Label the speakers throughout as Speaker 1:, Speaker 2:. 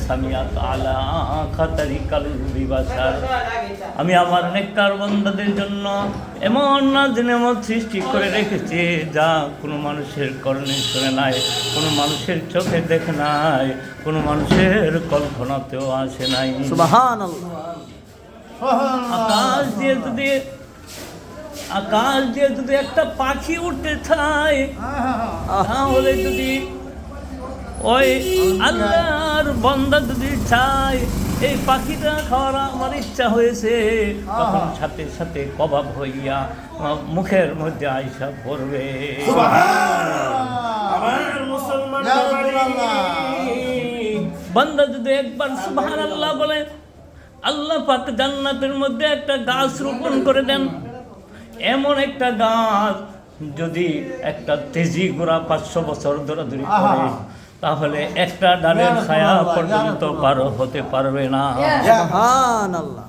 Speaker 1: সামিয়াত আলা খাতারি কালবি বাশার। আমি আমার নেককার বান্দাদের জন্য এমন নেয়ামত সৃষ্টি করে রেখেছি যা কোনো মানুষের কর্ণে শুনে নাই, কোনো মানুষের চোখে দেখে নাই, কোনো মানুষের কল্পনাতেও আসে নাই।
Speaker 2: সুবহানাল্লাহ।
Speaker 1: আকাশ দিয়ে যদি একটা পাখি উঠতে চায়, তাহলে যদি ওই আল্লাহর বান্দা যদি চায় এই পাখিটা খাওয়ার আমার ইচ্ছা হয়েছে, তখন সাথে সাথে কবাব হইয়া মুখের মধ্যে আইসা পড়বে। বান্দা যদি একবার সুবহানাল্লাহ বলে, আল্লাহ পাক জান্নাতের মধ্যে একটা গাছ রোপণ করে দেন। এমন একটা গাছ যদি একটা তেজি গোড়া 500 বছর দৌড়াদৌড়ি করে, তাহলে একটা ডালের ছায়া পর্যন্ত পার হতে পারবে না।
Speaker 2: সুবহানাল্লাহ।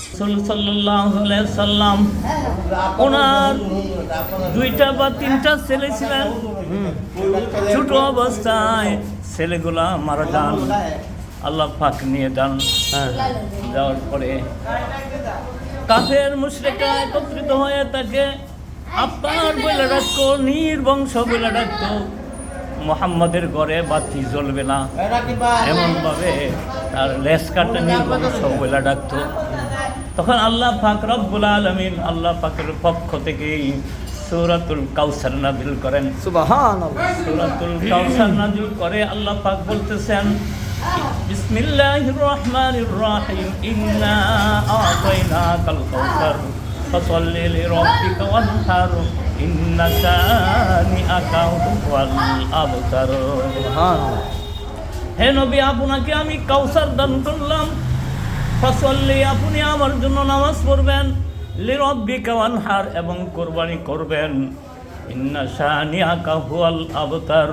Speaker 1: রাসূল সাল্লাল্লাহু আলাইহি সাল্লাম ওনার 2টা বা 3টা ছেলে ছিলেন। ছোট অবস্থায় ছেলেগুলা মারা যান, আল্লাহ পাক নিয়ে যান। যাওয়ার পরে কাফের মুশরিকরা একত্রিত হয়ে তাকে আপনার বলে ডাকতো, নির্বংশ বলে ডাকতো। মুহাম্মাদের ঘরে বাতি জ্বলবে না, এমনভাবে তার লেজ কাটা নির্বংশ বলে ডাকতো। তখন আল্লাহ পাক রব্বুল আলামিন আল্লাহ পাকের পক্ষ থেকেই সূরাতুল কাউসার নাযিল করেন।
Speaker 2: সুবহানাল্লাহ।
Speaker 1: সূরাতুল কাউসার নাযিল করে আল্লাহ পাক বলতেছেন, বিসমিল্লাহির রহমানির রহিম, ইন্না আ'তাইনাকাল কাউসার ফাসাল্লি লিরাব্বিকা ওয়ানহার, ইন্না শানিআকা হুয়াল আবতার।
Speaker 2: সুবহানাল্লাহ।
Speaker 1: হে নবী, আপনাকে আমি কাউসার দান করলাম। ফাসাল্লি, আপনি আমার জন্য নামাজ পড়বেন। লিরাব্বিকা ওয়ানহার, এবং কুরবানি করবেন। ইন্না শানিআকা হুয়াল আবতার,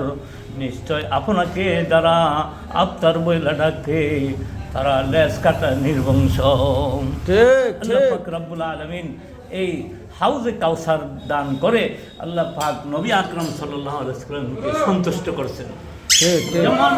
Speaker 1: নিশ্চয় আপনাকে যারা আবতার বইলা ডাকে তারা লেজ কাটা নির্বংশ।
Speaker 2: ঠিক
Speaker 1: আল্লাহ
Speaker 2: ঠিক।
Speaker 1: পাক রব্বুল আলামিন এই হাউজে কাউসার দান করে আল্লাহ পাক নবী আকরাম সাল্লাল্লাহু আলাইহি ওয়াসাল্লামকে সন্তুষ্ট করেছেন।
Speaker 2: ঠিক ঠিক।
Speaker 1: যেমন